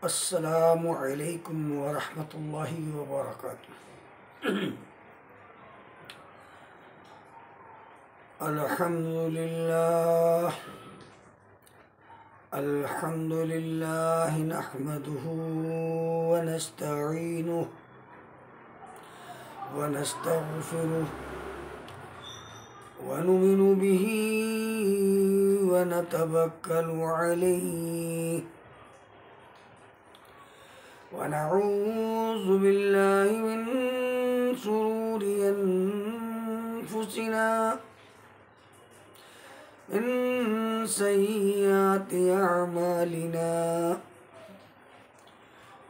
अस्सलामु अलैकुम वरहमतुल्लाहि वबरकातुहू। अल्हम्दुलिल्लाह नहमदुहू व नस्तईनुहु व नस्तगफिरुहु व नुमिनु बिही व नतवक्कलु अलैहि व नऊज़ु बिल्लाहि मिन शुरूरि अनफुसिना मिन सय्यिआति अअमालिना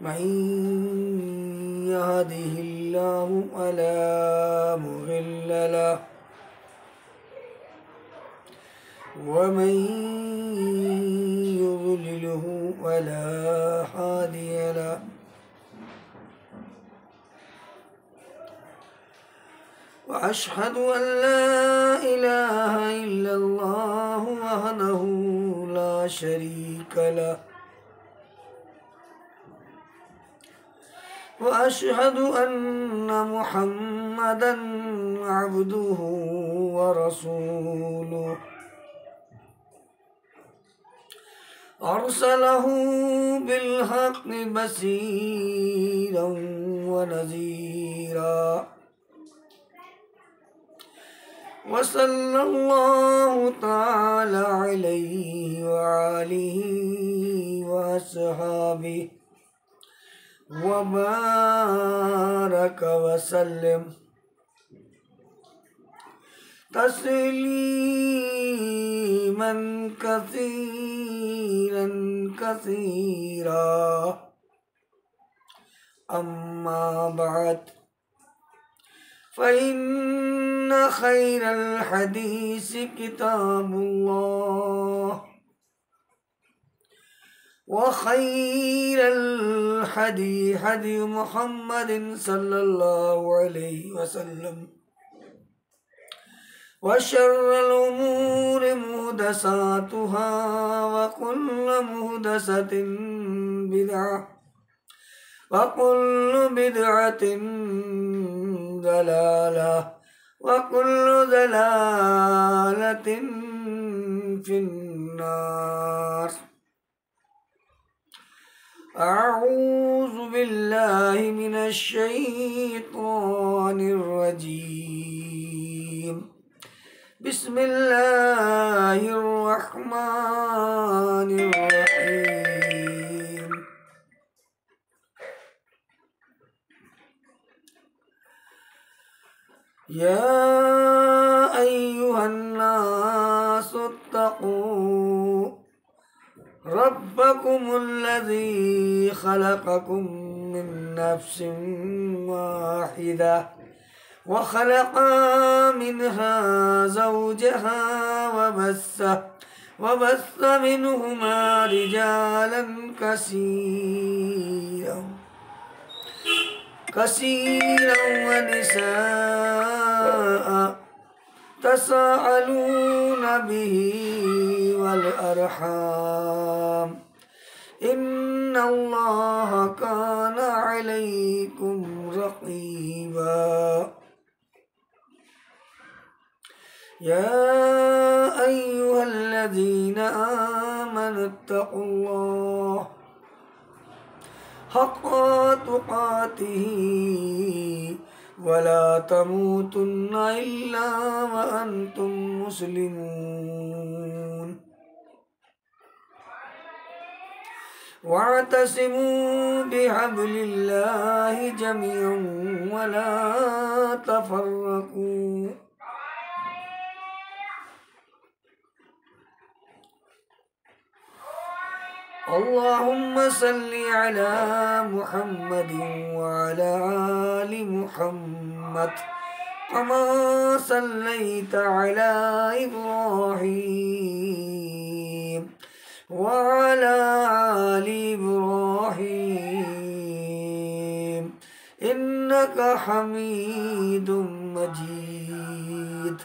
मन यहदिहिल्लाहु फला मुदिल्ल लहु व मन युद्लिलहु फला हादिय लहु। वअशहदु अन ला इलाहा इल्लल्लाह वहदहु ला शरीक लहु वअशहदु अन्न मुहम्मदन अब्दुहु व रसूलुहु अरसलहु बिल्हक़्क़ि बशीरन व नज़ीरा वसल्लल्लाहु तआला अलैहि व आलिहि व अस्हाबिहि व बारक वसल्लम तस्लीमन कसीरन कसीरा। अम्मा बाद फ़इन्न खैरल हदीस किताबुल्लाह व खैरल हदी हदी मुहम्मदिन सल्लल्लाहु अलैहि वसल्लम व शर्रल उमूरि मुहदसातुहा व कुल्लु मुहदसतिन बिदअह व कुल्लु बिदअतिन ज़लाला व कुल्लु ज़लालतिन फिन्नार। अऊज़ु बिल्लाहि मिनश शैतानिर रजीम। बिस्मिल्लाहिर रहमानिर रहीम। या अय्युहन्नासु इत्तक़ू रब्बकुमुल्लज़ी खलक़कुम मिन नफ्सिन वाहिदा व खलक़ा मिनहा ज़ौजहा व बस्स मिनहुमा रिजालन कसीरन व निसाअ तसाअलून बिही वल अरहाम इन्नल्लाह कान अलैकुम रक़ीबा। या अय्युहल्लज़ीना आमनु इत्तक़ुल्लाह हक़्क़ तुक़ातिही वला तमूतुन्ना इल्ला व अंतुम मुस्लिमून। वअतसिमू बिहब्लिल्लाहि जमीअन वला तफर्रकू। अल्लाहुम्मा सल्लि अला मुहम्मदिन व अला आलि मुहम्मद कमा सल्लैता अला इब्राहीम व अला आलि इब्राहीम इन्नका हमीदुम मजीद।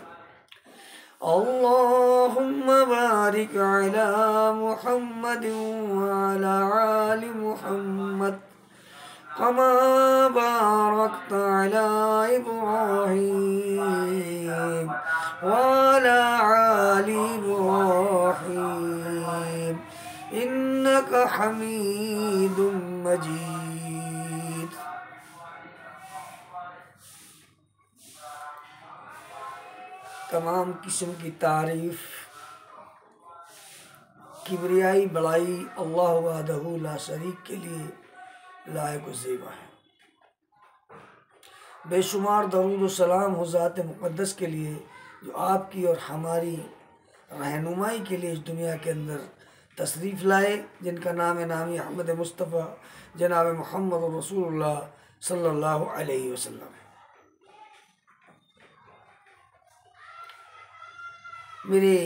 अल्लाहुम्मा बारिक अला मुहम्मद व अला आलि मुहम्मद कमा बारकत अला इब्राहीम व अला आलि इब्राहीम इन्नका हमीदुम मजीद। तमाम किस्म की तारीफ, किबरियाई बड़ाई अल्लाह वहदहू ला शरीक के लिए लायक ज़ेबा है। बेशुमार दरूद व सलाम हो ज़ात मुक़द्दस के लिए जो आपकी और हमारी रहनुमाई के लिए इस दुनिया के अंदर तशरीफ़ लाए, जिनका नाम नामी अहमद मुस्तफ़ा जनाब मोहम्मद रसूलुल्लाह सल्लल्लाहु अलैहि वसल्लम है। मेरे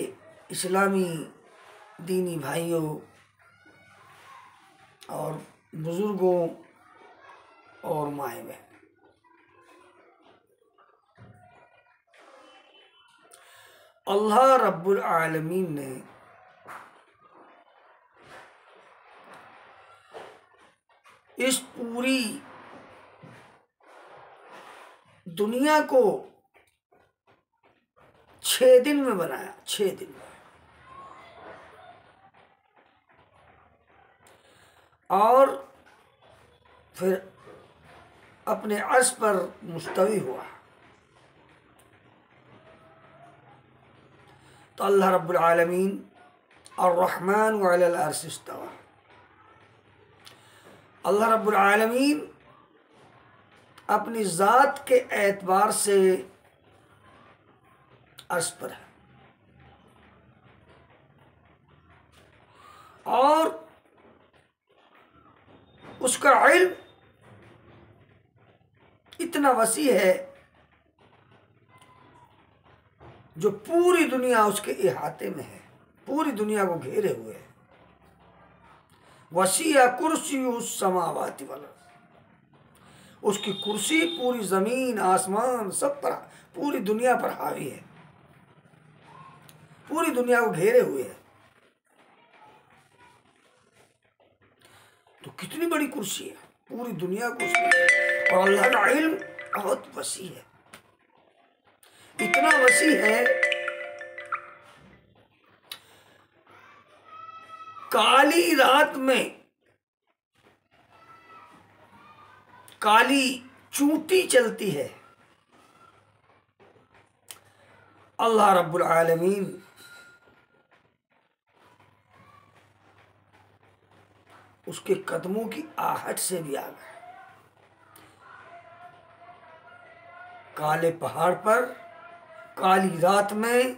इस्लामी दीनी भाइयों और बुज़ुर्गों और माए बहन, अल्लाह रब्बुल आलमीन ने इस पूरी दुनिया को 6 दिन में बनाया, 6 दिन में, और फिर अपने अर्श पर मुस्तवी हुआ। तो अल्लाह रब्बुल आलमीन अर्रहमान व अलल अर्श इस्तवा, अल्लाह रब्बुल आलमीन अपनी ज़ात के एतबार से अर्श पर है, और उसका इल्म इतना वसी है जो पूरी दुनिया उसके इहाते में है, पूरी दुनिया को घेरे हुए है। वसीअ कुर्सियुहु समावाति वल अर्ज़, उसकी कुर्सी पूरी ज़मीन आसमान सब पर, पूरी दुनिया पर हावी है, पूरी दुनिया को घेरे हुए है। तो कितनी बड़ी कुर्सी है, पूरी दुनिया को उसमें, और अल्लाह का इल्म बहुत वसी है, इतना वसी है काली रात में काली चूंटी चलती है, अल्लाह रब्बुल आलमीन उसके कदमों की आहट से भी आ गए। काले पहाड़ पर काली रात में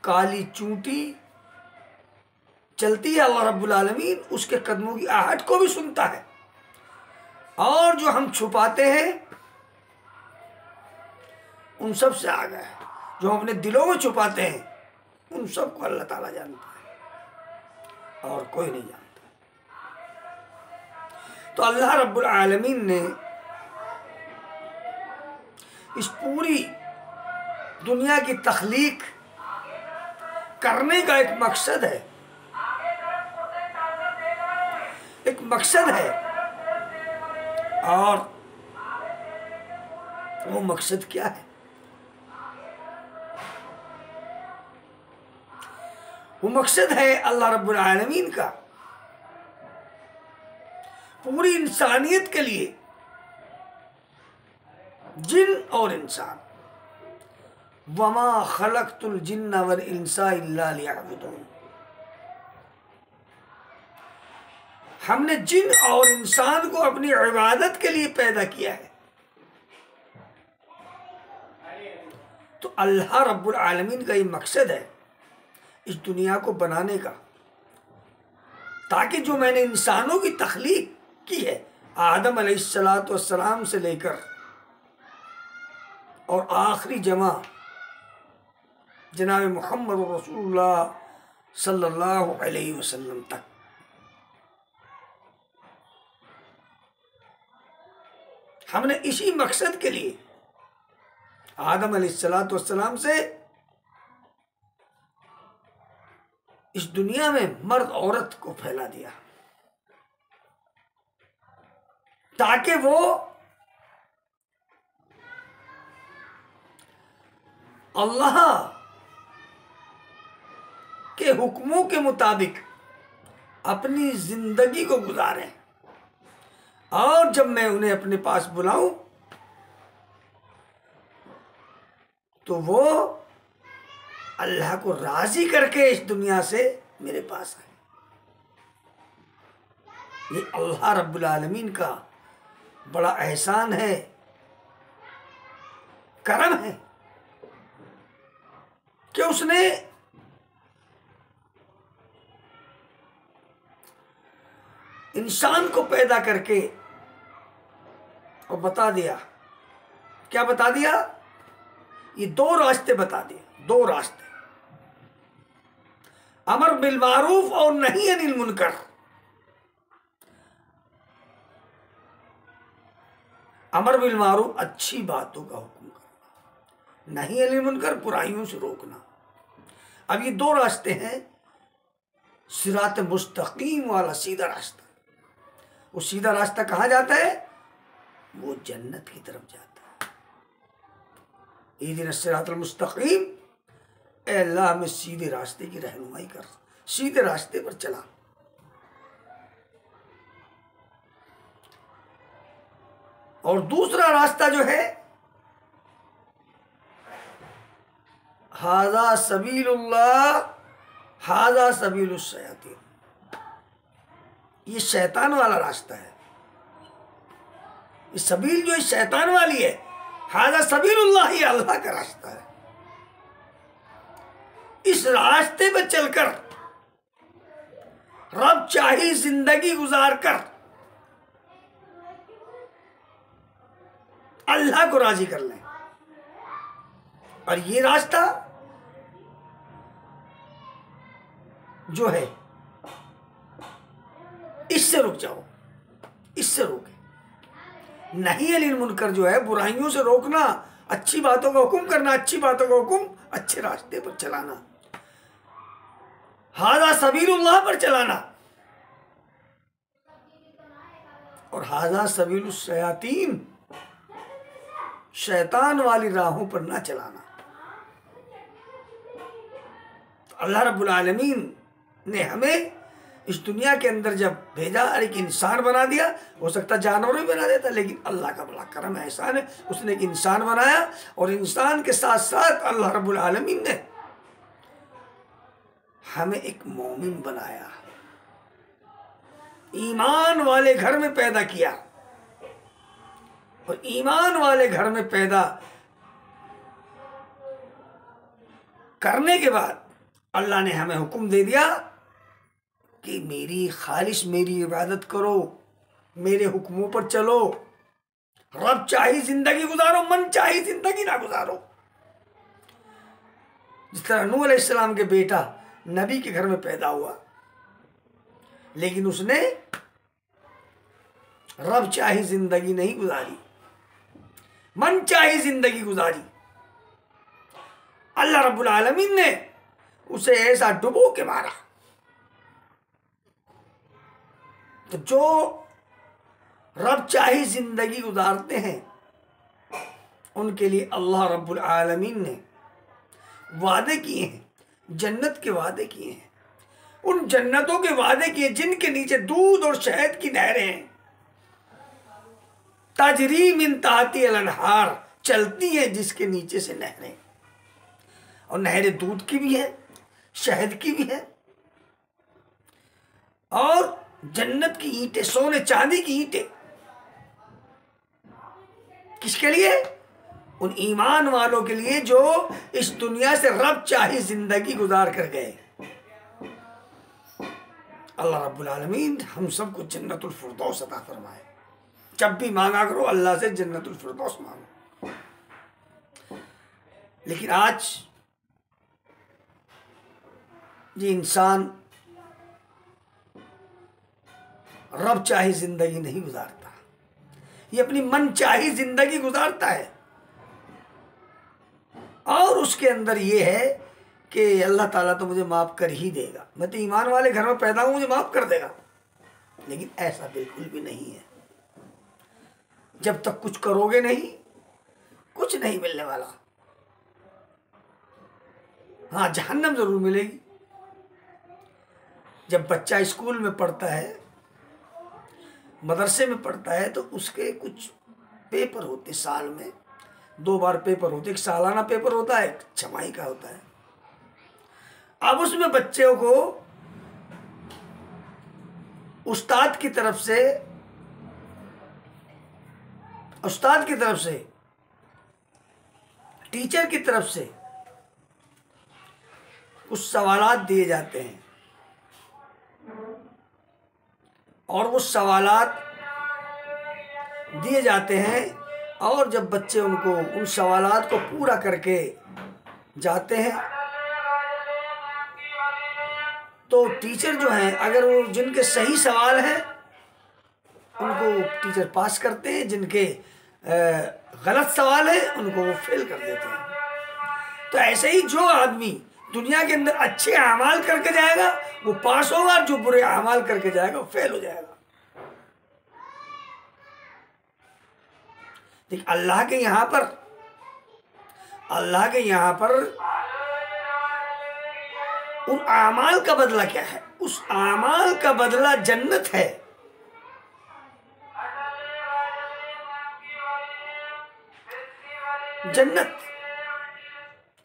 काली चूंटी चलती है, अल्लाह रब्बुल आलमीन उसके कदमों की आहट को भी सुनता है, और जो हम छुपाते हैं उन सब से आ गया है, जो हम अपने दिलों में छुपाते हैं उन सब को अल्लाह ताला जानता है और कोई नहीं जानता। तो अल्लाह रब्बुल आलमीन ने इस पूरी दुनिया की तख्लीक करने का एक मकसद है, एक मकसद है, और वो मकसद क्या है? वो मकसद है अल्लाह रब्बुल आलमीन का पूरी इंसानियत के लिए, जिन और इंसान, वमा खलक़तुल जिन्ना वल इंसा इल्ला लियअबुदून, हमने जिन और इंसान को अपनी इबादत के लिए पैदा किया है। तो अल्लाह रब्बुल आलमीन का ये मकसद है इस दुनिया को बनाने का, ताकि जो मैंने इंसानों की तख्लीक की है आदम अलैहिस्सलातु वस्सलाम से लेकर और आखिरी जमा जनाब मोहम्मद रसूलुल्लाह सल्लल्लाहु अलैहि वसल्लम तक, हमने इसी मकसद के लिए आदम अलैहिस्सलातु वस्सलाम से इस दुनिया में मर्द औरत को फैला दिया ताकि वो अल्लाह के हुक्मों के मुताबिक अपनी जिंदगी को गुजारें, और जब मैं उन्हें अपने पास बुलाऊं तो वो अल्लाह को राजी करके इस दुनिया से मेरे पास आए। ये अल्लाह रब्बुल आलमीन का बड़ा एहसान है, करम है कि उसने इंसान को पैदा करके और बता दिया। क्या बता दिया? ये दो रास्ते बता दिए, दो रास्ते, अमर बिल मारूफ और नही अनिल मुनकर। अमर बिल मारूफ अच्छी बातों का हुक्म करना, नही अनिल मुनकर बुराइयों से रोकना। अब ये दो रास्ते हैं, सिरात मुस्तकीम वाला सीधा रास्ता। वो सीधा रास्ता कहाँ जाता है? वो जन्नत की तरफ जाता है। इहदिना सिरातल मुस्तकीम, ए अल्लाह में सीधे रास्ते की रहनुमाई कर, सीधे रास्ते पर चला। और दूसरा रास्ता जो है, हाजा सबीलुल्लाह हाजा सबीलुश शयातीन, ये शैतान वाला रास्ता है। ये सबील जो शैतान वाली है, हाजा सबीलुल्लाह, ये अल्लाह का रास्ता है। इस रास्ते पर चलकर रब चाही जिंदगी गुजार कर अल्लाह को राजी कर लें। और ये रास्ता जो है, इससे रुक जाओ, इससे रोके। नहीं अनिल मुनकर जो है, बुराइयों से रोकना, अच्छी बातों का हुक्म करना, अच्छी बातों का हुक्म, अच्छे रास्ते पर चलाना, हाजा सबीलुल्लाह पर चलाना। और हाजा सबीलुश शयातीन, शैतान वाली राहों पर ना चलाना। तो अल्लाह रब्बुल आलमीन ने हमें इस दुनिया के अंदर जब भेजा, एक इंसान बना दिया। हो सकता जानवर भी बना देता, लेकिन अल्लाह का बड़ा करम एहसान है, उसने एक इंसान बनाया। और इंसान के साथ साथ अल्लाह रब्बुल आलमीन ने हमें एक मोमिन बनाया, ईमान वाले घर में पैदा किया। और ईमान वाले घर में पैदा करने के बाद अल्लाह ने हमें हुक्म दे दिया कि मेरी खालिश मेरी इबादत करो, मेरे हुक्मों पर चलो, रब चाही जिंदगी गुजारो, मन चाही जिंदगी ना गुजारो। जिस तरह नूह अलैहिस्सलाम के बेटा नबी के घर में पैदा हुआ, लेकिन उसने रब चाही जिंदगी नहीं गुजारी, मन चाही जिंदगी गुजारी। अल्लाह रब्बुल आलमीन ने उसे ऐसा डुबो के मारा। तो जो रब चाही जिंदगी गुजारते हैं उनके लिए अल्लाह रब्बुल आलमीन ने वादे किए हैं, जन्नत के वादे किए हैं। उन जन्नतों के वादे किए जिनके नीचे दूध और शहद की नहरें हैं, तजरी मिन ताहती अल अनहार, चलती हैं जिसके नीचे से नहरें। और नहरें दूध की भी है, शहद की भी है। और जन्नत की ईंटें, सोने चांदी की ईंटें, किसके लिए? उन ईमान वालों के लिए जो इस दुनिया से रब चाही जिंदगी गुजार कर गए। अल्लाह रब्बुल आलमीन हम सबको जन्नतुल फिरदौस अता फरमाए। जब भी मांगा करो अल्लाह से जन्नतुल फिरदौस मांगो। लेकिन आज ये इंसान रब चाही जिंदगी नहीं गुजारता, ये अपनी मन चाही जिंदगी गुजारता है। और उसके अंदर ये है कि अल्लाह ताला तो मुझे माफ़ कर ही देगा, मैं तो ईमान वाले घर में पैदा हूँ, मुझे माफ़ कर देगा। लेकिन ऐसा बिल्कुल भी नहीं है। जब तक कुछ करोगे नहीं, कुछ नहीं मिलने वाला। हाँ, जहन्नम जरूर मिलेगी। जब बच्चा स्कूल में पढ़ता है, मदरसे में पढ़ता है, तो उसके कुछ पेपर होते, साल में 2 बार पेपर होते। एक सालाना पेपर होता है, एक छमाही का होता है। अब उसमें बच्चों को उस्ताद की तरफ से टीचर की तरफ से कुछ सवालात दिए जाते हैं, और वो सवालात दिए जाते हैं, और जब बच्चे उनको उन सवालात को पूरा करके जाते हैं, तो टीचर जो हैं, अगर वो जिनके सही सवाल हैं उनको टीचर पास करते हैं, जिनके गलत सवाल हैं उनको वो फेल कर देते हैं। तो ऐसे ही जो आदमी दुनिया के अंदर अच्छे अमाल करके जाएगा वो पास होगा, और जो बुरे अमाल करके जाएगा वो फेल हो जाएगा। लेकिन अल्लाह के यहाँ पर उन आमाल का बदला क्या है? उस आमाल का बदला जन्नत है। जन्नत।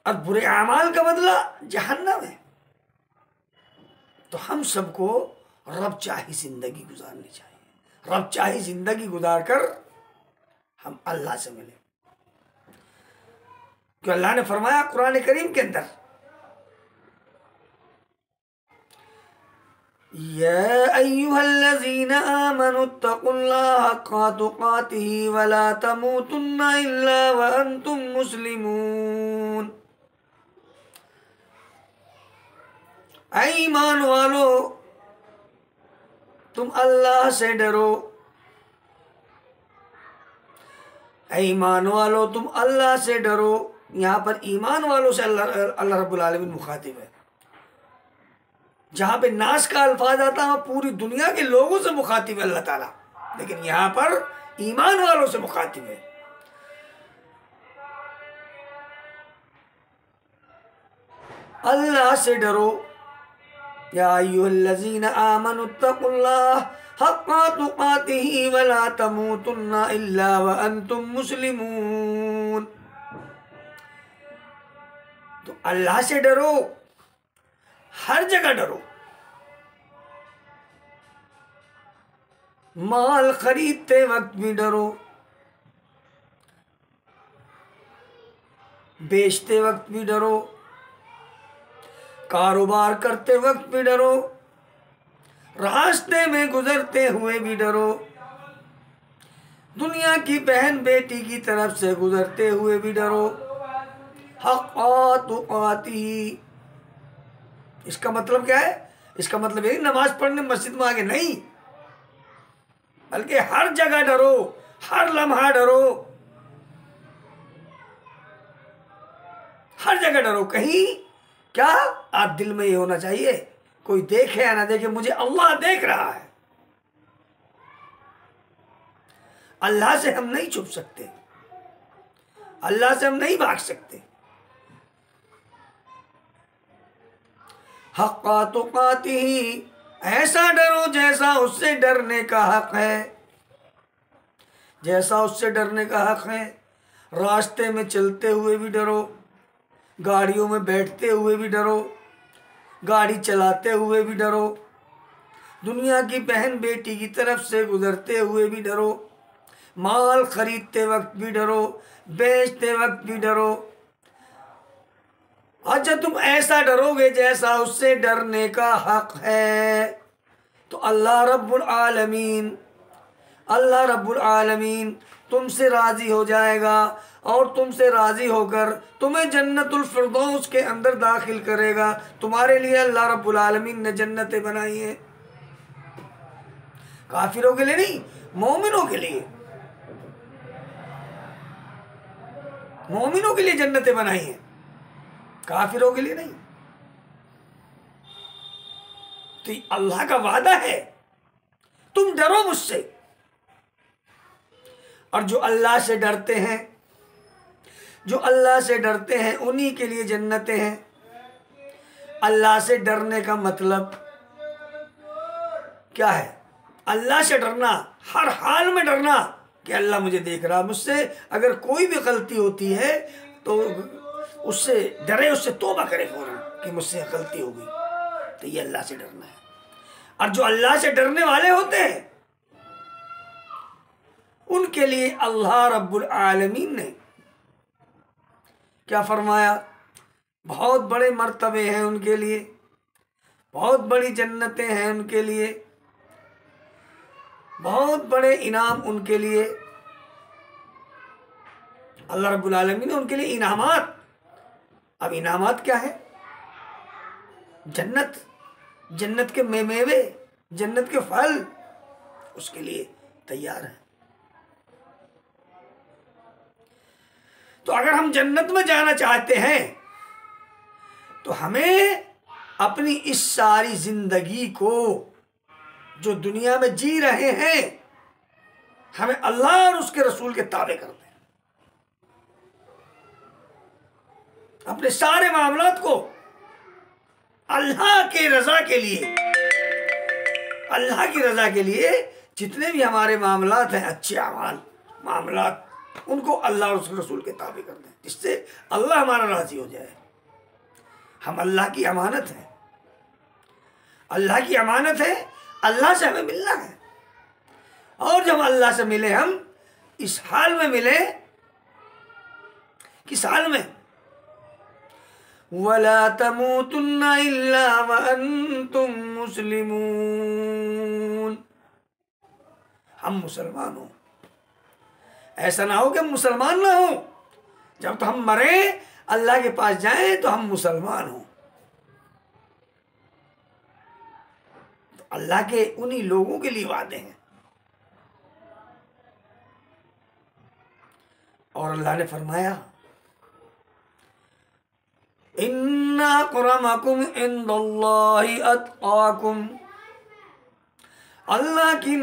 और बुरे आमाल का बदला जहन्नम है। तो हम सबको रब चाही जिंदगी गुजारनी चाहिए। रब चाही जिंदगी गुजार कर हम अल्लाह से मिले। क्यों अल्लाह ने फरमाया कुरान करीम के अंदर, या अय्युहल्लज़ीना आमनुत्तकुल्लाह हक़्क़ तुक़ातिही वला तमूतुन्ना इल्ला व अंतुम मुस्लिमून। ऐ ईमान वालो, तुम अल्लाह से डरो। ऐ ईमान वालो, तुम अल्लाह से डरो। यहाँ पर ईमान वालों से अल्लाह रब्बुल आलमीन मुखातिब है। जहाँ पे नास का अल्फाज आता है पूरी दुनिया के लोगों से मुखातिब है अल्लाह ताला, लेकिन यहाँ पर ईमान वालों से मुखातिब है। अल्लाह से डरो। या अय्युहल्लज़ीना आमनुत्तकुल्लाह हक़्क़ तुक़ातिही वला तमूतुन्ना इल्ला व अंतुम मुस्लिमून। तो अल्लाह से डरो, हर जगह डरो। माल खरीदते वक्त भी डरो, बेचते वक्त भी डरो, कारोबार करते वक्त भी डरो, रास्ते में गुजरते हुए भी डरो, दुनिया की बहन बेटी की तरफ से गुजरते हुए भी डरो। हक़्क़ तुक़ातिही, इसका मतलब क्या है? इसका मतलब ये नमाज पढ़ने मस्जिद में आगे नहीं, बल्कि हर जगह डरो, हर लम्हा डरो, हर जगह डरो। कहीं क्या आप दिल में ये होना चाहिए, कोई देखे या ना देखे, मुझे अल्लाह देख रहा है। अल्लाह से हम नहीं छुप सकते, अल्लाह से हम नहीं भाग सकते। हक़्क़ तुक़ातिही, ऐसा डरो जैसा उससे डरने का हक है, जैसा उससे डरने का हक है। रास्ते में चलते हुए भी डरो, गाड़ियों में बैठते हुए भी डरो, गाड़ी चलाते हुए भी डरो, दुनिया की बहन बेटी की तरफ से गुजरते हुए भी डरो, माल खरीदते वक्त भी डरो, बेचते वक्त भी डरो। अच्छा, तुम ऐसा डरोगे जैसा उससे डरने का हक है, तो अल्लाह रब्बुल आलमीन तुमसे राज़ी हो जाएगा, और तुमसे राज़ी होकर तुम्हें जन्नतुल फिरदौस के अंदर दाखिल करेगा। तुम्हारे लिए अल्लाह रब्बुल आलमीन ने जन्नतें बनाई हैं, काफिरों के लिए नहीं, मोमिनों के लिए। मोमिनों के लिए जन्नतें बनाई हैं, काफिरों के लिए नहीं। तो अल्लाह का वादा है, तुम डरो मुझसे। और जो अल्लाह से डरते हैं, जो अल्लाह से डरते हैं उन्हीं के लिए जन्नतें हैं। अल्लाह से डरने का मतलब क्या है? अल्लाह से डरना, हर हाल में डरना कि अल्लाह मुझे देख रहा, मुझसे अगर कोई भी गलती होती है तो उससे डरे, उससे तौबा करे फौरन कि मुझसे गलती हो गई। तो ये अल्लाह से डरना है। और जो अल्लाह से डरने वाले होते हैं उनके लिए अल्लाह रब्बुल आलमीन ने क्या फरमाया? बहुत बड़े मर्तबे हैं उनके लिए, बहुत बड़ी जन्नतें हैं उनके लिए, बहुत बड़े इनाम उनके लिए। अल्लाह रब्बुल आलमीन ने उनके लिए इनामात, अब इनामात क्या है? जन्नत, जन्नत के मेवे, जन्नत के फल उसके लिए तैयार है। तो अगर हम जन्नत में जाना चाहते हैं तो हमें अपनी इस सारी जिंदगी को जो दुनिया में जी रहे हैं, हमें अल्लाह और उसके रसूल के ताबे करते हैं। अपने सारे मामलात को अल्लाह के रजा के लिए, अल्लाह की रजा के लिए जितने भी हमारे मामलात हैं, अच्छे अमाल मामलात, उनको अल्लाह और उसके रसूल के ताबे कर दें, जिससे अल्लाह हमारा राजी हो जाए। हम अल्लाह की अमानत है, अल्लाह की अमानत है, अल्लाह से हमें मिलना है। और जब अल्लाह से मिले हम इस हाल में मिले, किस हाल में? वला तमूतुन्ना इल्ला व अंतुम मुस्लिमून, हम मुसलमान हो। ऐसा ना हो कि हम मुसलमान ना हो, जब तो हम मरे अल्लाह के पास जाएं तो हम मुसलमान हो। तो अल्लाह के उन्हीं लोगों के लिए वादे हैं। और अल्लाह ने फरमाया, इन्ना अक्रमकुम इंदल्लाहि अत्काकुम, अल्लाह की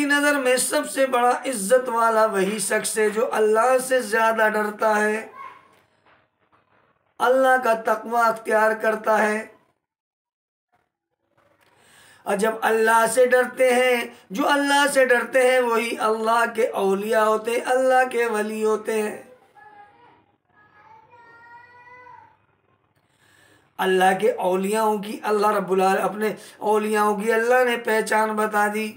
नज़र में सबसे बड़ा इज्जत वाला वही शख्स है जो अल्लाह से ज़्यादा डरता है, अल्लाह का तकवा अख्तियार करता है। और जब अल्लाह से डरते हैं, जो अल्लाह से डरते हैं वही अल्लाह के औलिया होते हैं, अल्लाह के वली होते हैं। अल्लाह के औलियाओं की अल्लाह रब्बुल आलमीन अपने औलियाओं की अल्लाह ने पहचान बता दी।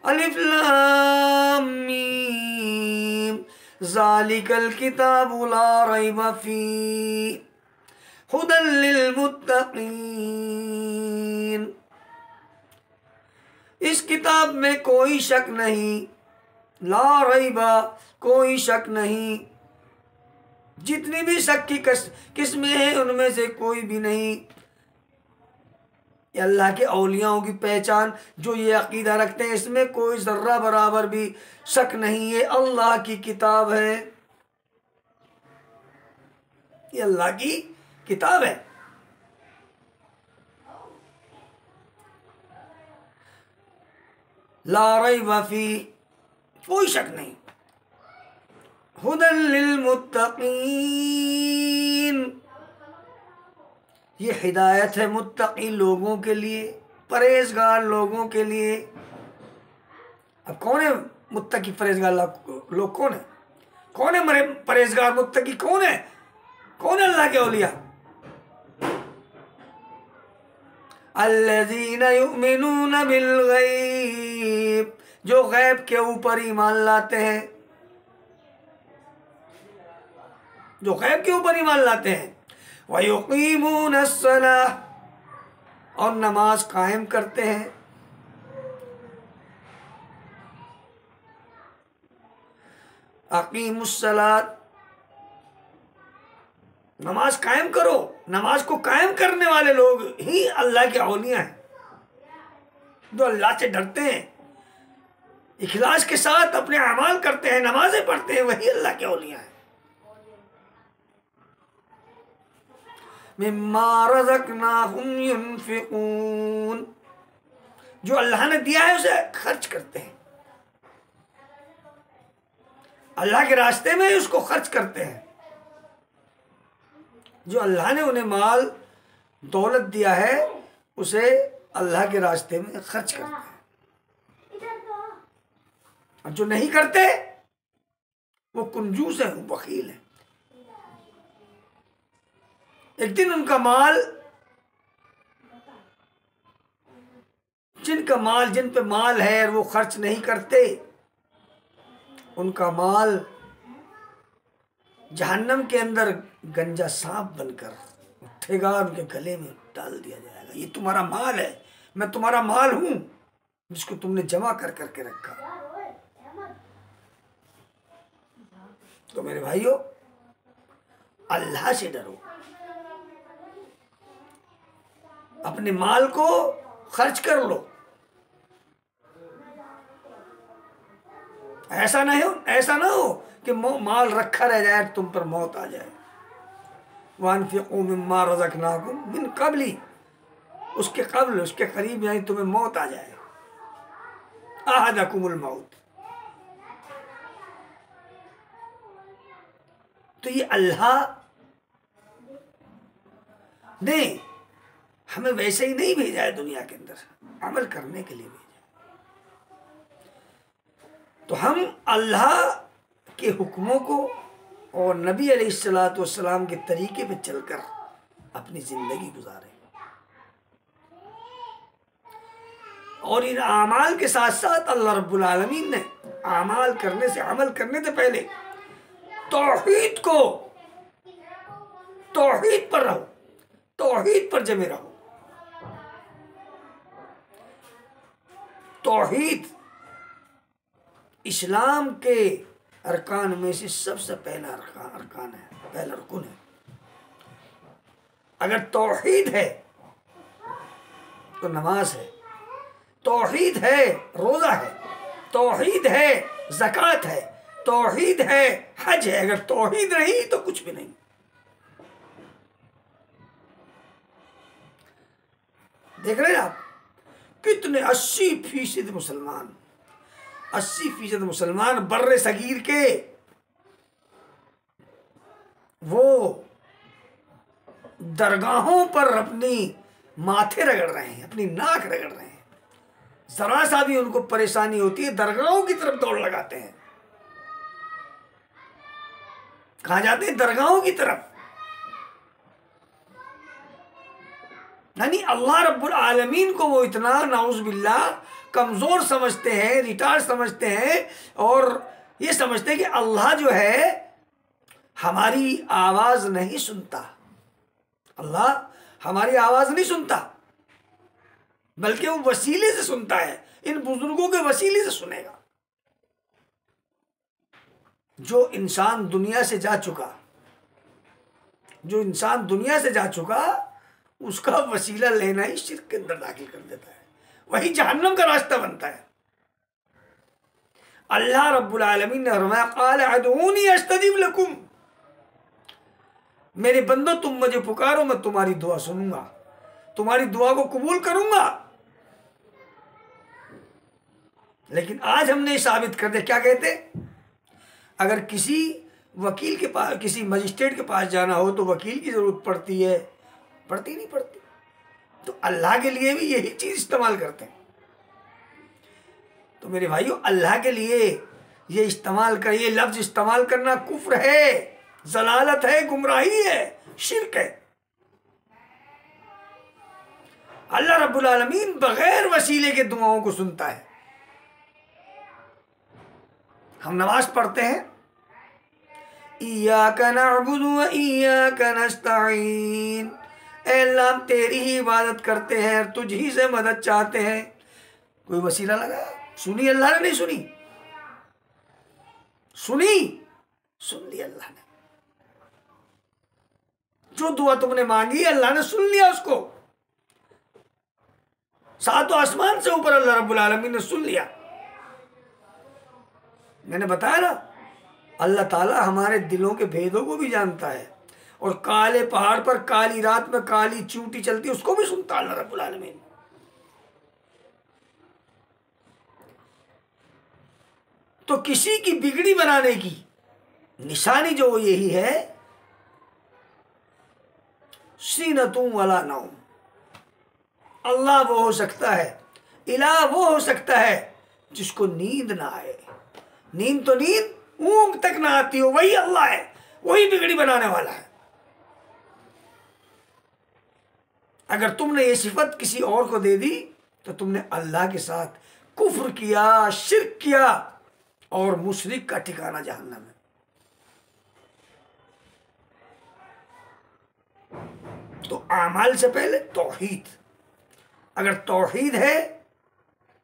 अलिफ लाम मीम ज़ालिकल किताबु ला रैब फीह हुदल लिल मुत्तकीन, इस किताब में कोई शक नहीं, ला रैबा कोई शक नहीं, जितनी भी शक की किस्में हैं उनमें से कोई भी नहीं। ये अल्लाह के औलियाओं की पहचान, जो ये अकीदा रखते हैं, इसमें कोई जर्रा बराबर भी शक नहीं, ये अल्लाह की किताब है, ये अल्लाह की किताब है। ला रैब फीह, कोई शक नहीं, हुदल लिल मुत्तकीन, ये हिदायत है मुत्तकी लोगों के लिए, परहेजगार लोगों के लिए। अब कौन है मुत्तकी परहेजगार लोग? कौन है? कौन है परहेजगार मुत्तकी? कौन है? कौन है अल्लाह के औलिया? अल्लज़ीना युमिनूना बिल गैब, जो गैब के ऊपर ईमान लाते हैं, जो गैब के ऊपर ईमान लाते हैं। व युकीमून अस्सलाह, और नमाज कायम करते हैं। अकीमुस्सलात, नमाज कायम करो। नमाज को कायम करने वाले लोग ही अल्लाह के औलिया हैं, जो अल्लाह से डरते हैं, इखलास के साथ अपने अमाल करते हैं, नमाजें पढ़ते हैं, वही अल्लाह के औलिया हैं। मिम्मा रज़क़नाहुम युनफ़िक़ून, जो अल्लाह ने दिया है उसे खर्च करते हैं, अल्लाह के रास्ते में उसको खर्च करते हैं। जो अल्लाह ने उन्हें माल दौलत दिया है उसे अल्लाह के रास्ते में खर्च करते हैं, और जो नहीं करते वो कंजूस है, वो बखील है। एक दिन उनका माल, जिन पे माल है और वो खर्च नहीं करते, उनका माल जहन्नम के अंदर गंजा सांप बनकर उठेगा, उनके गले में डाल दिया जाएगा। ये तुम्हारा माल है, मैं तुम्हारा माल हूं जिसको तुमने जमा कर करके रखा। तो मेरे भाइयों, अल्लाह से डरो, अपने माल को खर्च कर लो। ऐसा ना हो कि माल रखा रह जाए, तुम पर मौत आ जाए। वअनफ़िक़ू मिम्मा रज़क़नाकुम मिन क़ब्ली, उसके कबल, उसके करीब, यानी तुम्हें मौत आ जाए। अहदकुमुल मौत। तो ये अल्लाह ने हमें वैसे ही नहीं भेजा है दुनिया के अंदर, अमल करने के लिए भेजा। तो हम अल्लाह के हुक्मों को और नबी अलैहिस्सलातु वस्सलाम के तरीके पे चलकर अपनी जिंदगी गुजारें, और इन आमाल के साथ साथ अल्लाह रब्बुल आलमीन ने आमाल करने से, अमल करने से पहले तौहीद पर रहो, तौहीद पर जमे रहो। तौहीद इस्लाम के अरकान में से सबसे पहला अरकान है, पहला रुकन है। अगर तौहीद है तो नमाज है, तौहीद है रोज़ा है, तौहीद है ज़कात है, तौहीद है हज है। अगर तौहीद नहीं तो कुछ भी नहीं। देख रहे हैं आप कितने 80% मुसलमान, 80% मुसलमान बर्रे सगीर के वो दरगाहों पर अपनी माथे रगड़ रहे हैं, अपनी नाक रगड़ रहे हैं। जरा सा भी उनको परेशानी होती है दरगाहों की तरफ दौड़ लगाते हैं। कहाँ जाते हैं? दरगाहों की तरफ। यानी अल्लाह रब्बुल आलमीन को वो इतना नाउज़ बिल्लाह कमज़ोर समझते हैं, रिटार्ड समझते हैं, और ये समझते हैं कि अल्लाह जो है हमारी आवाज़ नहीं सुनता। अल्लाह हमारी आवाज़ नहीं सुनता, बल्कि वो वसीले से सुनता है, इन बुजुर्गों के वसीले से सुनेगा। जो इंसान दुनिया से जा चुका, उसका वसीला लेना ही शिर्क के अंदर दाखिल कर देता है, वही जहन्नम का रास्ता बनता है। अल्लाह रब्बुल आलमीन ने फरमाया क़ाल अदऊनी अस्तजिब लकुम, मेरे बंदो तुम मुझे पुकारो, मैं तुम्हारी दुआ सुनूंगा, तुम्हारी दुआ को कबूल करूंगा। लेकिन आज हमने साबित कर दिया, क्या कहते? अगर किसी वकील के पास, किसी मजिस्ट्रेट के पास जाना हो तो वकील की जरूरत पड़ती है, पड़ती नहीं पड़ती? तो अल्लाह के लिए भी यही चीज इस्तेमाल करते हैं। तो मेरे भाइयों, अल्लाह के लिए ये लफ्ज इस्तेमाल करना कुफ्र है, जलालत है, गुमराही है, शिर्क है। अल्लाह रब्बुल आलमीन बगैर वसीले के दुआओं को सुनता है। हम नमाज पढ़ते हैं, इय्याका नअबुदु व इय्याका नस्तईन, ऐ अल्लाह हम तेरी ही इबादत करते हैं और तुझ ही से मदद चाहते हैं। कोई वसीला लगा? सुनी अल्लाह ने? नहीं सुनी? सुन ली अल्लाह ने। जो दुआ तुमने मांगी अल्लाह ने सुन लिया उसको। सातों आसमान से ऊपर अल्लाह रब्बुल आलमीन ने सुन लिया। मैंने बताया ना, अल्लाह ताला हमारे दिलों के भेदों को भी जानता है और काले पहाड़ पर काली रात में काली चींटी चलती, उसको भी सुनता अल्लाह रब्बुल आलमीन। तो किसी की बिगड़ी बनाने की निशानी जो यही है, सीनतुम वला नौम। अल्लाह वो हो सकता है, इलाह वो हो सकता है जिसको नींद ना आए। नींद तो नींद ऊँग तक ना आती हो, वही अल्लाह है, वही बिगड़ी बनाने वाला है। अगर तुमने ये सिफत किसी और को दे दी तो तुमने अल्लाह के साथ कुफ्र किया, शिर्क किया, और मुशरिक का ठिकाना जहन्नम है। तो आमाल से पहले तौहीद। अगर तौहीद है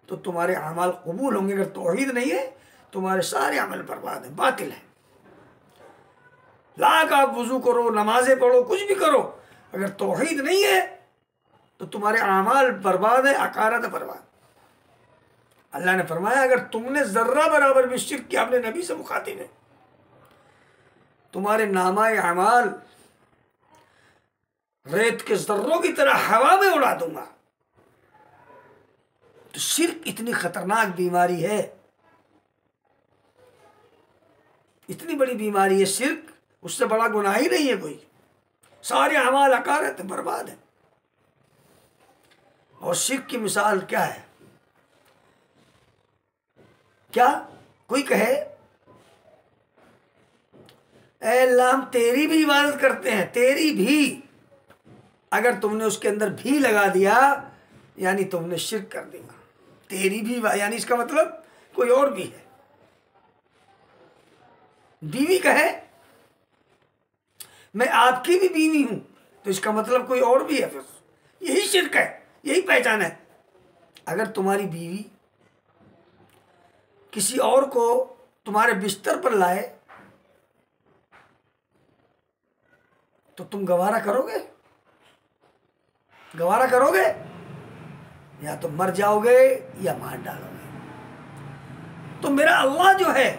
तो तुम्हारे अमाल कबूल होंगे, अगर तौहीद नहीं है तुम्हारे सारे अमल बर्बाद हैं, बातिल हैं। लाख आप वुजू करो, नमाजें पढ़ो, कुछ भी करो, अगर तौहीद नहीं है तो तुम्हारे अमाल बर्बाद है, अकारत बर्बाद। अल्लाह ने फरमाया अगर तुमने जर्रा बराबर भी शिर्क किया, अपने नबी से मुखातिब है, तुम्हारे नामाए अमाल रेत के जर्रों की तरह हवा में उड़ा दूंगा। तो शिर्क इतनी खतरनाक बीमारी है, इतनी बड़ी बीमारी है शिर्क, उससे बड़ा गुनाह ही नहीं है कोई। सारे अमाल अकारत बर्बाद है। और शिर्क की मिसाल क्या है? क्या कोई कहे ऐ अल्लाह हम तेरी भी इबादत करते हैं, तेरी भी, अगर तुमने उसके अंदर भी लगा दिया यानी तुमने शिर्क कर दिया। तेरी भी यानी इसका मतलब कोई और भी है। बीवी कहे मैं आपकी भी बीवी हूं तो इसका मतलब कोई और भी है, फिर यही शिर्क है, यही पहचान है। अगर तुम्हारी बीवी किसी और को तुम्हारे बिस्तर पर लाए तो तुम गवारा करोगे? गवारा करोगे? या तो मर जाओगे या मार डालोगे। तो मेरा अल्लाह जो है,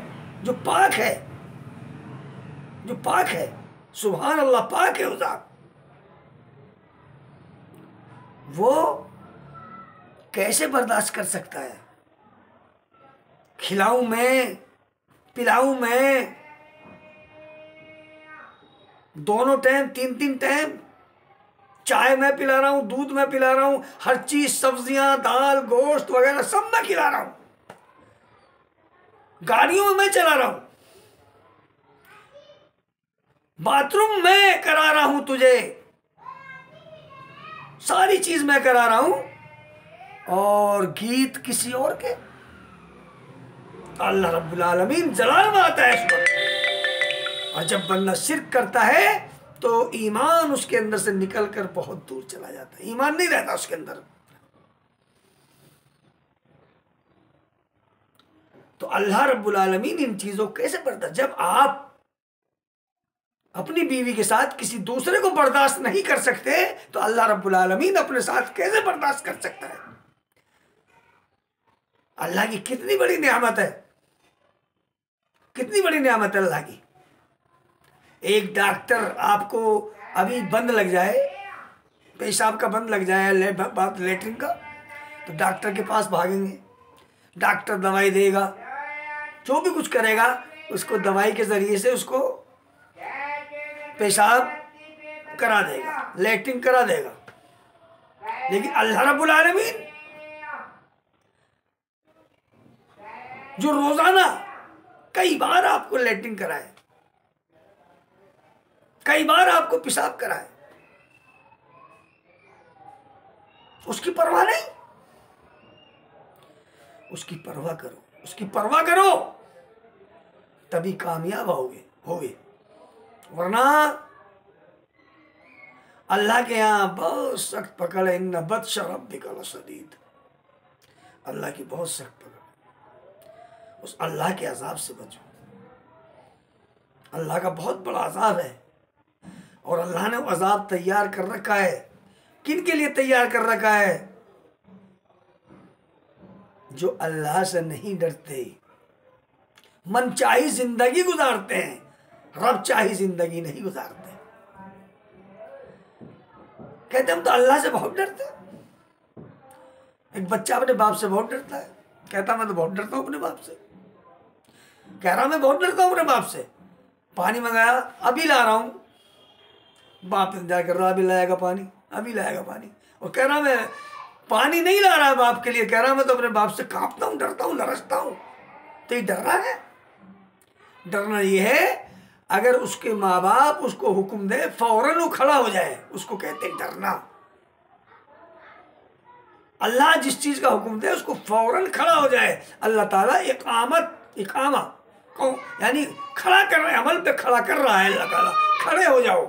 जो पाक है, जो पाक है, सुभान अल्लाह, पाक है उज़ात, वो कैसे बर्दाश्त कर सकता है? खिलाऊं मैं, पिलाऊं मैं, दोनों टाइम, तीन तीन टाइम, चाय मैं पिला रहा हूं, दूध मैं पिला रहा हूं, हर चीज, सब्जियां, दाल, गोश्त वगैरह सब मैं खिला रहा हूं, गाड़ियों में मैं चला रहा हूं, बाथरूम मैं करा रहा हूं तुझे, सारी चीज मैं करा रहा हूं, और गीत किसी और के। अल्लाह रब्बुल आलमीन जलाल में आता है इस पर। और जब बंदा शिर्क करता है तो ईमान उसके अंदर से निकलकर बहुत दूर चला जाता है, ईमान नहीं रहता उसके अंदर। तो अल्लाह रब्बुल आलमीन इन चीजों को कैसे बर्दाश्त, जब आप अपनी बीवी के साथ किसी दूसरे को बर्दाश्त नहीं कर सकते तो अल्लाह रब्बुल आलमीन अपने साथ कैसे बर्दाश्त कर सकता है? अल्लाह की कितनी बड़ी नेमत है, कितनी बड़ी नेमत है अल्लाह की। एक डॉक्टर आपको अभी बंद लग जाए, पेशाब का बंद लग जाए, लेटरिन का, तो डॉक्टर के पास भागेंगे, डॉक्टर दवाई देगा, जो भी कुछ करेगा उसको दवाई के जरिए से उसको पेशाब करा देगा, लेटरिन करा देगा। लेकिन अल्लाह रब्बुल आलमीन जो रोजाना कई बार आपको लेटरिन कराए, कई बार आपको पेशाब कराए, उसकी परवाह नहीं? उसकी परवाह करो, उसकी परवाह करो, तभी कामयाब होगे। वरना अल्लाह के यहाँ बहुत सख्त पकड़ है, इन्ना बत्श रब्बिका लशदीद, अल्लाह की बहुत सख्त पकड़। उस अल्लाह के अजाब से बचो, अल्लाह का बहुत बड़ा अजाब है। और अल्लाह ने अजाब तैयार कर रखा है, किन के लिए तैयार कर रखा है? जो अल्लाह से नहीं डरते, मन चाही जिंदगी गुजारते हैं, रब चाही जिंदगी नहीं गुजारते। कहते हम तो अल्लाह से बहुत डरते हैं। एक बच्चा अपने बाप से बहुत डरता है, कहता मैं तो बहुत डरता हूँ अपने बाप से। कह रहा मैं बहुत डरता हूँ अपने बाप से। पानी मंगाया, अभी ला रहा हूँ। बाप इंतजार कर रहा, अभी लाएगा पानी, अभी लाएगा पानी। और कह रहा मैं पानी नहीं ला रहा है बाप के लिए, कह रहा मैं तो अपने बाप से कांपता हूँ, डरता हूँ, लरसता हूँ। तो ये डर रहा है। डरना ये है अगर उसके माँ बाप उसको हुक्म दे फौरन वो खड़ा हो जाए, उसको कहते हैं डरना। अल्लाह जिस चीज का हुक्म दे उसको फौरन खड़ा हो जाए। अल्लाह ताला इकामा यानी खड़ा कर रहा है, अमल पे खड़ा कर रहा है। अल्लाह ताला खड़े हो जाओ,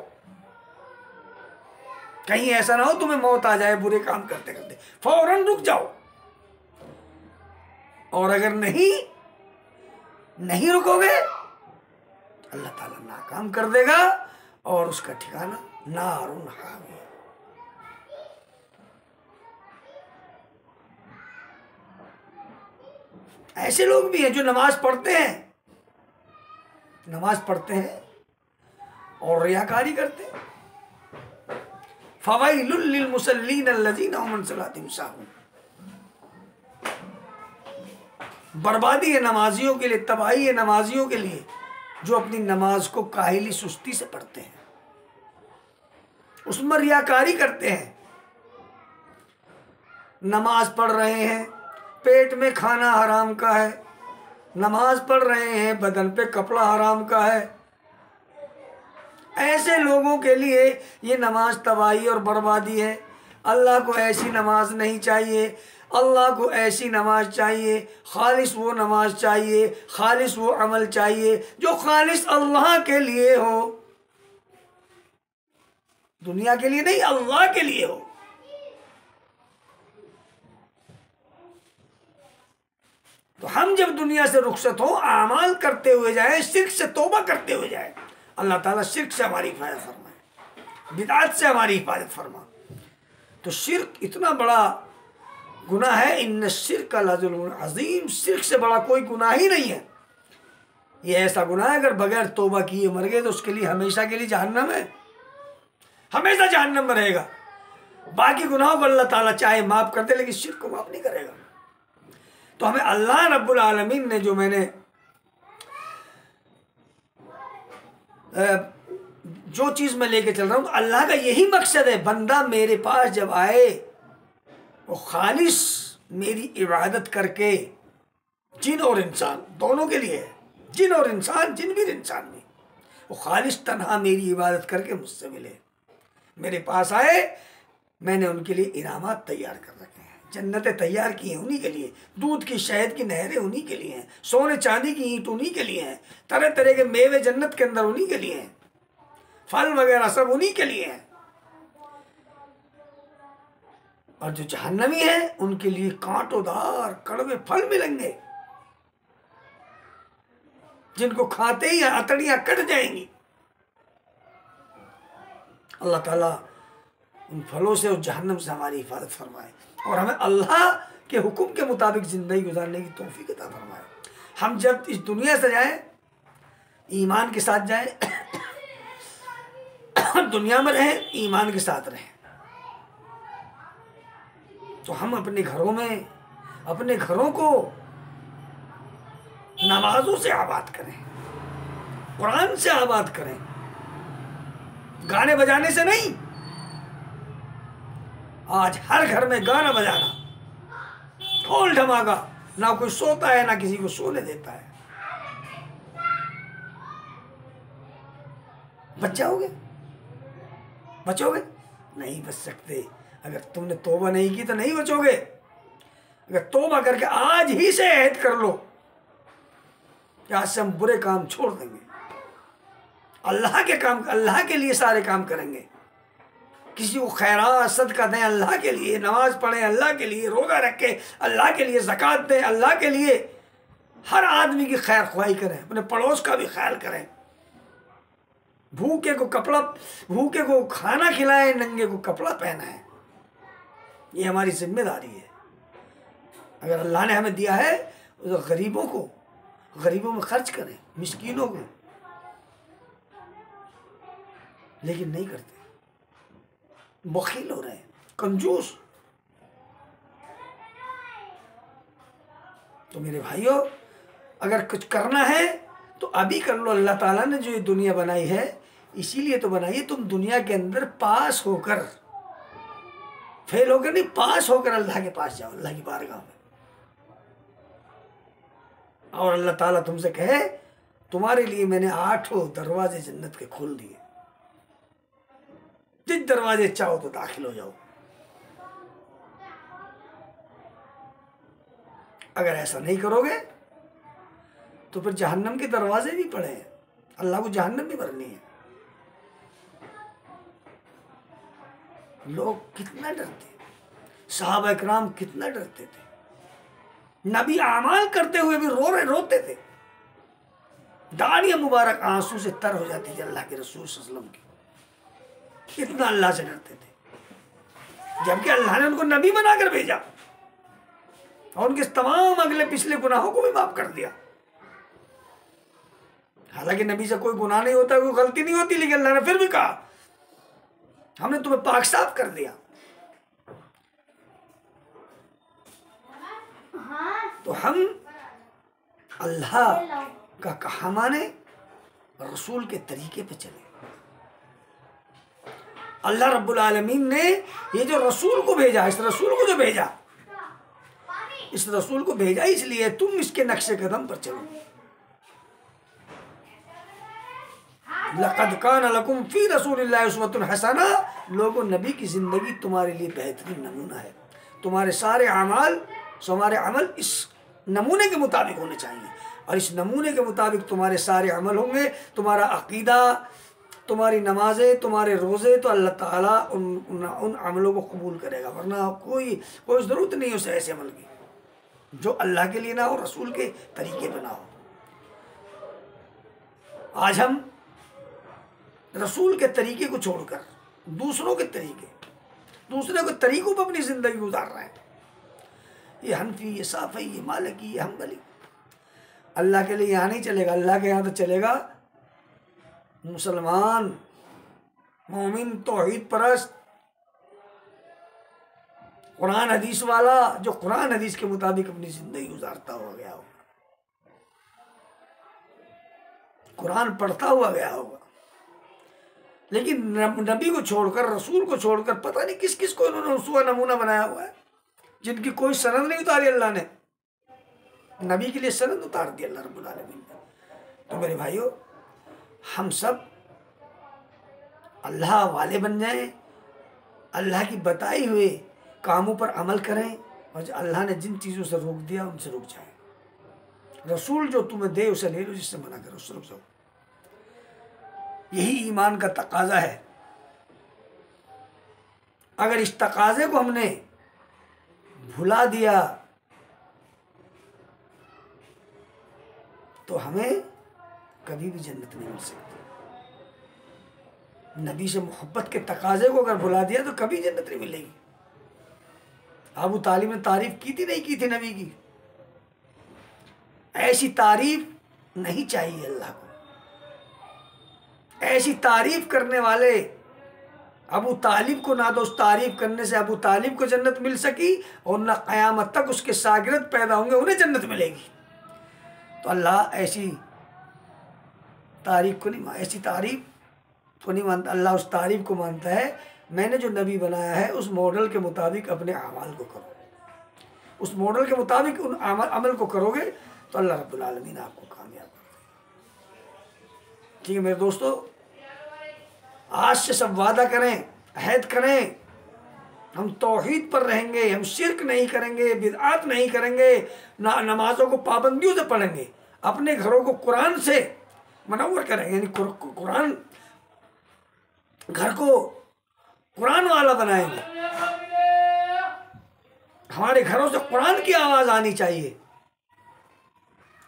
कहीं ऐसा ना हो तुम्हें मौत आ जाए बुरे काम करते करते, फौरन रुक जाओ। और अगर नहीं रुकोगे अल्लाह ताला नाकाम कर देगा और उसका ठिकाना नारुन हामिया। ऐसे लोग भी हैं जो नमाज पढ़ते हैं और रियाकारी करते हैं। फवाइलुल लिल मुसल्लीन अल्लज़ीना हुम अन सलातिहिम साहून। बर्बादी है नमाजियों के लिए, तबाही है नमाजियों के लिए जो अपनी नमाज को काहिली सुस्ती से पढ़ते हैं, उसमें रियाकारी करते हैं। नमाज पढ़ रहे हैं, पेट में खाना हराम का है। नमाज पढ़ रहे हैं, बदन पे कपड़ा हराम का है। ऐसे लोगों के लिए ये नमाज तबाही और बर्बादी है। अल्लाह को ऐसी नमाज नहीं चाहिए। अल्लाह को ऐसी नमाज चाहिए, खालिस वो नमाज चाहिए, खालिस वो अमल चाहिए जो खालिस अल्लाह के लिए हो, दुनिया के लिए नहीं, अल्लाह के लिए हो। तो हम जब दुनिया से रुखसत हो, आमाल करते हुए जाए, शिर्क से तौबा करते हुए जाए। अल्लाह ताला शिर्क से हमारी हिफाजत फरमाए, बिदअत से हमारी हिफाजत फरमा। तो शिर्क इतना बड़ा गुनाह है, इन्न शिर्क लज़ुल्मुन अज़ीम। शिर्क से बड़ा कोई गुनाह ही नहीं है। ये ऐसा गुनाह है अगर बगैर तौबा किए मर गए तो उसके लिए हमेशा के लिए जहन्नम है, हमेशा जहन्नम में रहेगा। बाकी गुनाहों को अल्लाह ताला चाहे माफ़ कर दे, लेकिन शिर्क को माफ़ नहीं करेगा। तो हमें अल्लाह रब्बुल आलमीन ने जो जो चीज़ मैं लेके चल रहा हूँ, अल्लाह का यही मकसद है, बंदा मेरे पास जब आए वो खालिस मेरी इबादत करके, जिन और इंसान दोनों के लिए है, जिन और इंसान, जिन भी इंसान भी, वो खालिस तन्हा मेरी इबादत करके मुझसे मिले, मेरे पास आए, मैंने उनके लिए इनामात तैयार कर रखे हैं, जन्नतें तैयार की हैं उन्हीं के लिए, दूध की शहद की नहरें उन्हीं के लिए हैं, सोने चांदी की ईंट उन्हीं के लिए हैं, तरह तरह के मेवे जन्नत के अंदर उन्हीं के लिए हैं, फल वगैरह सब उन्हीं के लिए हैं। और जो जहन्नमी है उनके लिए कांटोदार कड़वे फल मिलेंगे, जिनको खाते ही अतड़ियां कट जाएंगी। अल्लाह ताला उन फलों से और जहन्नम से हमारी हिफाजत फरमाए और हमें अल्लाह के हुक्म के मुताबिक ज़िंदगी गुजारने की तौफीक अता फरमाए। हम जब इस दुनिया से जाएं, ईमान के साथ जाएं, दुनिया में रहें, ईमान के साथ रहें। तो हम अपने घरों को नमाजों से आबाद करें, कुरान से आबाद करें, गाने बजाने से नहीं। आज हर घर में गाना बजाना, ढोल ढमाका, ना कोई सोता है ना किसी को सोने देता है। बचोगे नहीं बच सकते। अगर तुमने तौबा नहीं की तो नहीं बचोगे। अगर तौबा करके आज ही से अहद कर लो कि आज से हम बुरे काम छोड़ देंगे, अल्लाह के काम, अल्लाह के लिए सारे काम करेंगे, किसी को खैरात सदका दें अल्लाह के लिए, नमाज पढ़ें अल्लाह के लिए, रोज़ा रखें अल्लाह के लिए, ज़कात दें अल्लाह के लिए, हर आदमी की खैर ख्वाही करें, अपने पड़ोस का भी ख्याल करें, भूखे को खाना खिलाएं, नंगे को कपड़ा पहनाएं। ये हमारी जिम्मेदारी है। अगर अल्लाह ने हमें दिया है तो गरीबों में खर्च करें, मिस्कीनों को, लेकिन नहीं करते। बखील हो रहे हैं, कंजूस। तो मेरे भाइयों, अगर कुछ करना है तो अभी कर लो। अल्लाह ताला ने जो ये दुनिया बनाई है इसीलिए तो बनाई है, तुम दुनिया के अंदर पास होकर, फेल होकर नहीं, पास होकर अल्लाह के पास जाओ, अल्लाह की बारगाह में। और अल्लाह ताला तुमसे कहे तुम्हारे लिए मैंने 8 दरवाजे जन्नत के खोल दिए, जिस दरवाजे चाहो तो दाखिल हो जाओ। अगर ऐसा नहीं करोगे तो फिर जहन्नम के दरवाजे भी पड़े हैं, अल्लाह को जहन्नम भी भरनी है। लोग कितना डरते, सहाबा इकराम कितना डरते थे, नबी आमाल करते हुए भी रोते थे, दाढ़ियां मुबारक आंसू से तर हो जाती थी अल्लाह के रसूल सल्लल्लाहु अलैहि वसल्लम की, इतना अल्लाह से डरते थे। जबकि अल्लाह ने उनको नबी बनाकर भेजा और उनके तमाम अगले पिछले गुनाहों को भी माफ कर दिया। हालांकि नबी से कोई गुनाह नहीं होता, कोई गलती नहीं होती, लेकिन अल्लाह ने फिर भी कहा हमने तुम्हें पाक साफ कर दिया। तो हम अल्लाह का कहा माने, रसूल के तरीके पे चले। अल्लाह रब्बुल आलमीन ने ये जो रसूल को भेजा, इस रसूल को जो भेजा, इस रसूल को भेजा इसलिए तुम इसके नक्शे कदम पर चलो। लक़द कान लकुम फी रसूलिल्लाहि उस्वतुन हसना, लोगों नबी की जिंदगी तुम्हारे लिए बेहतरीन नमूना है। तुम्हारे सारे अमल इस नमूने के मुताबिक होने चाहिए, और इस नमूने के मुताबिक तुम्हारे सारे अमल होंगे। तुम्हारा अकीदा, तुम्हारी नमाजें, तुम्हारे रोज़े, तो अल्लाह ताला उन अमलों को कबूल करेगा। वरना कोई ज़रूरत नहीं उसे ऐसे अमल की जो अल्लाह के लिए ना हो, रसूल के तरीके पे ना हो। आज हम रसूल के तरीके को छोड़कर दूसरे के तरीकों पर अपनी ज़िंदगी गुजार रहे हैं। ये हनफी, ये साफ़ी, ये मालिकी, ये हम्बली, अल्लाह के लिए यहाँ नहीं चलेगा। अल्लाह के यहाँ तो चलेगा मुसलमान, मोमिन, तौहीद परस्त, कुरान हदीस वाला, जो कुरान हदीस के मुताबिक अपनी ज़िंदगी गुजारता हुआ गया होगा, कुरान पढ़ता हुआ गया होगा। लेकिन नबी को छोड़कर, रसूल को छोड़कर पता नहीं किस किस को इन्होंने उसवा नमूना बनाया हुआ है, जिनकी कोई सनद नहीं उतारी अल्लाह ने। नबी के लिए सनद उतार दी अल्लाह रब्बुल आलमीन ने। तो मेरे भाइयों, हम सब अल्लाह वाले बन जाएं, अल्लाह की बताई हुए कामों पर अमल करें, और अल्लाह ने जिन चीज़ों से रोक दिया उनसे रुक जाएं। रसूल जो तुम्हें दे उसे ले लो, जिससे मना करो उससे रुक जाओ। यही ईमान का तकाजा है। अगर इस तकाजे को हमने भुला दिया तो हमें कभी भी जन्नत नहीं मिल सकती। नबी से मोहब्बत के तकाजे को अगर भुला दिया तो कभी जन्नत नहीं मिलेगी। अबू तालिब ने तारीफ की थी, नहीं की थी नबी की? ऐसी तारीफ नहीं चाहिए अल्लाह को। ऐसी तारीफ करने वाले अबू तालिब को ना, तो उस तारीफ करने से अबू तालिब को जन्नत मिल सकी, और ना क़यामत तक उसके शागिर्द पैदा होंगे उन्हें जन्नत मिलेगी। तो अल्लाह ऐसी तारीफ को नहीं मानता। अल्लाह उस तारीफ को मानता है, मैंने जो नबी बनाया है उस मॉडल के मुताबिक अपने अमाल को करो। उस मॉडल के मुताबिक उन अमल को करोगे तो अल्लाह रब्बुल आलमीन आपको कामयाब करेगा। ठीक है मेरे दोस्तों, आज से सब वादा करें, अहद करें, हम तौहीद पर रहेंगे, हम शिर्क नहीं करेंगे, बिदआत नहीं करेंगे, ना नमाजों को पाबंदियों से पढ़ेंगे, अपने घरों को कुरान से मनव्वर करेंगे, यानी कुरान, घर को कुरान वाला बनाएंगे। हमारे घरों से कुरान की आवाज़ आनी चाहिए,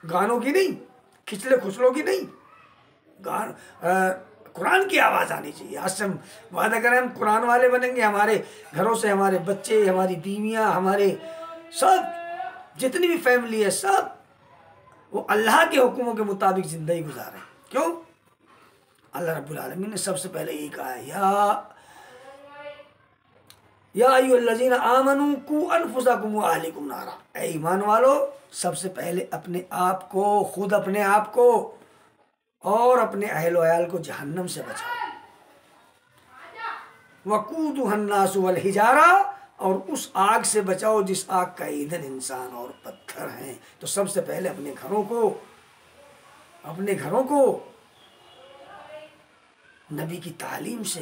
गानों की नहीं, खिचले खुचलों की नहीं, कुरान की आवाज़ आनी चाहिए। आज से हम वादा करें हम कुरान वाले बनेंगे। हमारे घरों से हमारे बच्चे, हमारी बीवियां, हमारे सब जितनी भी फैमिली है, सब वो अल्लाह के हुक्मों के मुताबिक ज़िंदगी गुजारें। क्यों? अल्लाह रब्बुल आलमीन ने सबसे पहले यही कहा है, या या अय्युहल्लज़ीना आमनू कू अनफुसकुम व अहलिकुम नारा, ऐ ईमान वालो सबसे पहले अपने आप को, खुद अपने आप को और अपने अहल वयाल को जहन्नम से बचाओ। वक़ूदुहन्नासु वल हिजारा, और उस आग से बचाओ जिस आग का ईंधन इंसान और पत्थर हैं। तो सबसे पहले अपने घरों को नबी की तालीम से,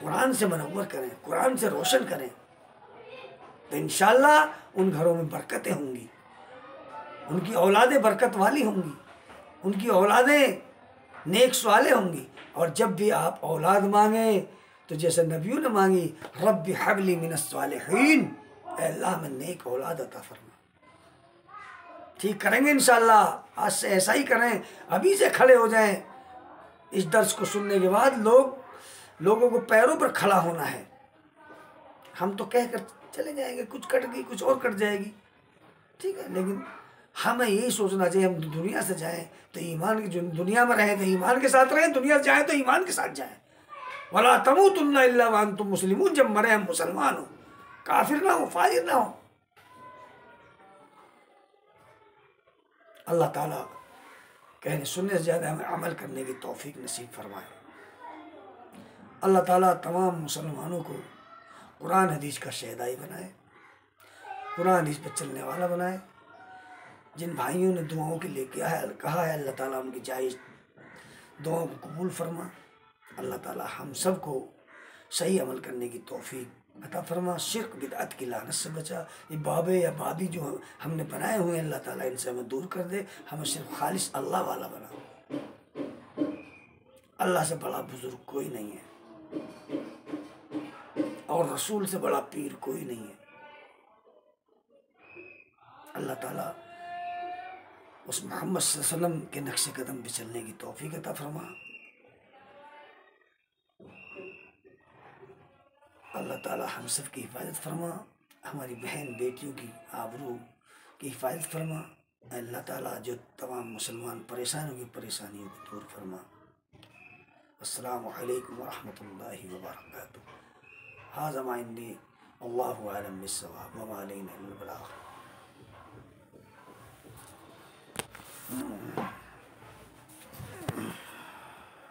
कुरान से मनव्वर करें, कुरान से रोशन करें, तो इंशाअल्लाह उन घरों में बरकतें होंगी, उनकी औलादें बरकत वाली होंगी, उनकी औलादें नेक स्वाले होंगी। और जब भी आप औलाद मांगे तो जैसे नबियों ने मांगी, रब्बि हबली मिनस सालिहीन, अल्लाह में नेक औलाद अता फरमा। ठीक करेंगे इंशाअल्लाह, आज से ऐसा ही करें, अभी से खड़े हो जाएं। इस दर्स को सुनने के बाद लोगों को पैरों पर खड़ा होना है। हम तो कहकर चले जाएंगे, कुछ कट गई कुछ और कट जाएगी, ठीक है, लेकिन हमें यही सोचना चाहिए, हम दुनिया से जाएं तो ईमान की, दुनिया में रहें तो ईमान के साथ रहें, दुनिया से जाएं तो ईमान के साथ जाएं। वला तमूतुन्ना इल्ला व अंतुम मुस्लिमून, जब मरे हम मुसलमान हो, काफिर ना हो, फाजिर ना हो। अल्लाह ताला कहने सुनने से ज़्यादा हमें अमल करने की तौफीक नसीब फरमाए। अल्लाह ताला तमाम मुसलमानों को कुरान हदीस का शहदाई बनाए, कुरान हदीस पर चलने वाला बनाए। जिन भाइयों ने दुआओं के लिए कहा है, अल्लाह ताला उनकी जायज़ दुआओं को कबूल फरमा। अल्लाह ताला हम सब को सही अमल करने की तौफीक अता फरमा, शिर्क बिदअत की लानत से बचा। ये बाबे या बाबी जो हमने बनाए हुए हैं, अल्लाह ताला इनसे हमें दूर कर दे, हमें सिर्फ खालिस अल्लाह वाला बना। अल्लाह से बड़ा बुजुर्ग कोई नहीं है और रसूल से बड़ा पीर कोई नहीं है। अल्लाह ताला उस मोहम्मद सल्लल्लाहु अलैहि वसल्लम के नक्शे कदम पे चलने की तौफीक अता फरमा। अल्लाह ताला हम सब की हिफाजत फरमा, हमारी बहन बेटियों की आबरू की हिफाजत फरमा। अल्लाह ताला जो तमाम मुसलमान परेशान होगी परेशानियों को दूर फरमा। अस्सलामु अलैकुम व रहमतुल्लाहि व बरकातुहू। हाज़ा मा इंदी, अल्लाहु आलम बिस्सवाब व मा अलैना इल्लल बलाग।